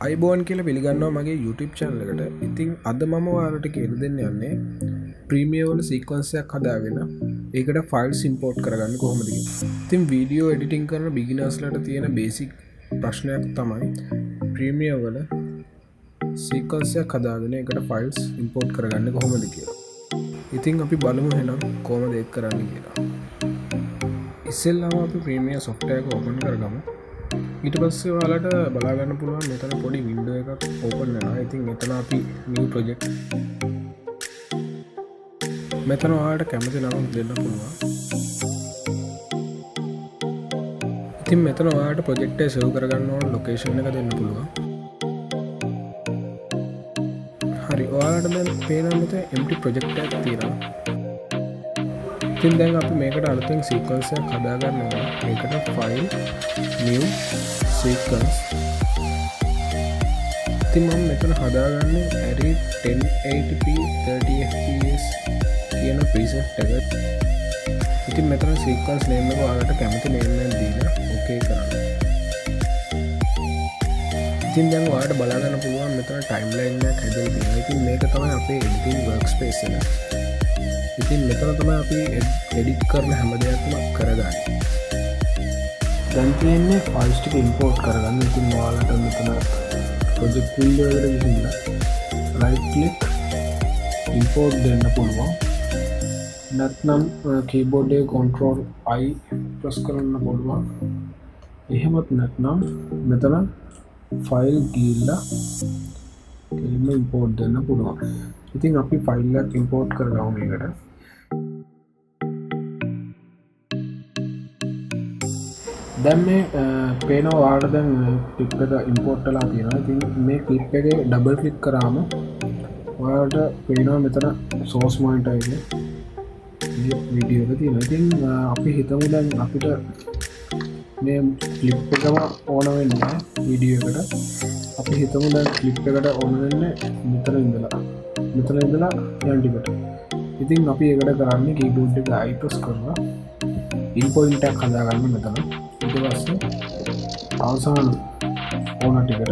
අයිබෝන් කියල පිළිගන්නවා මගේ YouTube channel එකට. ඉතින් අද මම ඔයාලට කියලා දෙන්න යන්නේ ප්‍රීමියර් වල සීක්වන්සයක් හදාගෙන ඒකට ෆයිල්ස් ඉම්පෝර්ට් කරගන්න කොහොමද කියලා. ඉතින් වීඩියෝ එඩිටින් කරන බිගිනර්ස්ලාට තියෙන බේසික් ප්‍රශ්නයක් තමයි ප්‍රීමියර් වල සීක්වන්සයක් හදාගෙන ඒකට ෆයිල්ස් ඉම්පෝර්ට් කරගන්න කොහොමද කියලා. ඉතින් අපි බලමු එහෙනම් කොහොමද ඒක කරන්න කියලා. ඉස්සෙල්ලාම අපි ප්‍රීමියර් software එක open කරගමු. ඊට පස්සේ ඔයාලට බලාගන්න පුළුවන් මෙතන පොඩි වින්ඩෝ එකක් ඕපන් වෙනවා. ඉතින් මෙතන අපි new project මෙතන ඔයාලට කැමති නමක් දෙන්න පුළුවන්. ඉතින් මෙතන ඔයාලට project එක save කරගන්න ඕන location එක දෙන්න පුළුවන්. හරි, ඔයාලට දැන් පේනවා මෙතන empty project එකක් තියෙනවා. ඉතින් දැන් අපි මේකට අලුතෙන් sequence එකක් හදාගන්නවා. මේකට file new sequence. ඉතින් මම මෙතන හදාගන්නේ array 1080p 30fps කියන preset එක. ඉතින් මෙතන sequence name එක ඔයාලට කැමති name එකක් දීලා okay කරන්න. ඉතින් දැන් ඔයාලට බලා ගන්න පුළුවන් මෙතන timeline එකක් හැදලා තියෙනවා. ඉතින් මේක තමයි අපේ editing workspace එක. ඉතින් මෙතන තමයි අපි edit කරන හැම දෙයක්ම කරගන්නේ. දැන් තියෙන්නේ files ටික import කරගන්න. ඉතින් ඔයාලට මෙතන project window එකට ගිහිල්ලා right click import දෙන්න පුළුවන්. නැත්නම් keyboard එකේ control I press කරන්න පුළුවන්. එහෙමත් නැත්නම් මෙතන file ගිහිල්ලා කෙලින්ම import දෙන්න පුළුවන්. ඉතින් අපි file එකක් import කරගමු මේකට. දැන් මේ පේනවා ඔයාලට දැන් ක්ලිප් එක ඉම්පෝර්ට් වෙලා තියෙනවා. ඉතින් මේ ක්ලිප් එකේ ඩබල් ක්ලික් කරාම ඔයාලට පේනවා මෙතන source monitor එකේ මේ වීඩියෝ එක තියෙනවා. ඉතින් අපි හිතමු දැන් අපිට මේ ක්ලිප් එකම ඕන වෙන්නේ නැහැ වීඩියෝ එකට. අපි හිතමු දැන් ක්ලිප් එකට ඕන වෙන්නේ මෙතන ඉඳලා යන ටිකට. ඉතින් අපි ඒකට කරන්නේ keyboard එක I press කරලා in point එකක් හදාගන්න මෙතන. ඊට පස්සේ අවසාන ඕන ටිකට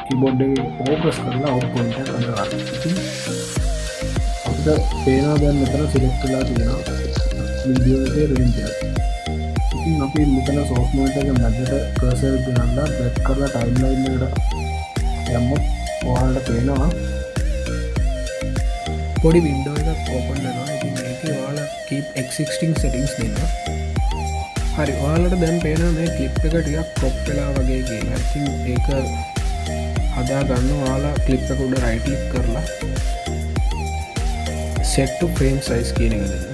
keyboard එකේ O press කරලා out point එක හදාගන්න. ඉතින් අපිට පේනවා දැන් මෙතන select වෙලා තියෙනවා වීඩියෝ එකේ range එක. ඉතින් අපි මෙතන source monitor එක මැදට cursor එක දාලා drag කරලා timeline එකට යමුත් ඔයාලට පේනවා පොඩි window එකක් open වෙනවා. ඉතින් මේකේ ඔයාලා keep existing settings දෙන්න. හරි, ඔයාලට දැන් පේනවා මේ clip එක ටිකක් crop වෙලා වගේ කියලා. ඉතින් ඒක හදා ගන්න ඔයාලා clip එක උඩ right click කරලා set to frame size කියන එක දෙන්න.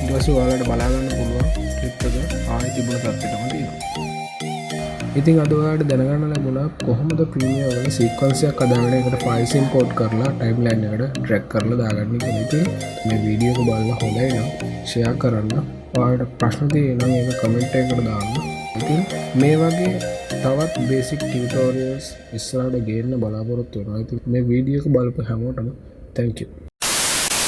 ඊට පස්සේ ඔයාලට බලා ගන්න පුළුවන් clip එක ආයෙ තිබුණ තත්ත්වෙටම තියෙනවා. ඉතින් අද ඔයාලට දැනගන්න ලැබුණා කොහොමද ප්‍රීමියර් වල සීක්වන්ස් එකක් හදාගෙන ඒකට ෆයිල්ස් ඉම්පෝර්ට් කරලා ටයිම්ලයින් එකට ඩ්‍රැග් කරලා දාගන්න කියලා. ඉතින් මේ වීඩියෝ එක බලලා හොඳයි නම් ෂෙයා කරන්න. ඔයාලට ප්‍රශ්න තියෙනවා නම් ඒක කමෙන්ට් එකකට දාන්න. ඉතින් මේ වගේ තවත් බේසික් ටියුටෝරියල්ස් ඉස්සරහට ගේන්න බලාපොරොත්තු වෙනවා. ඉතින් මේ වීඩියෝ එක බලපු හැමෝටම thank you.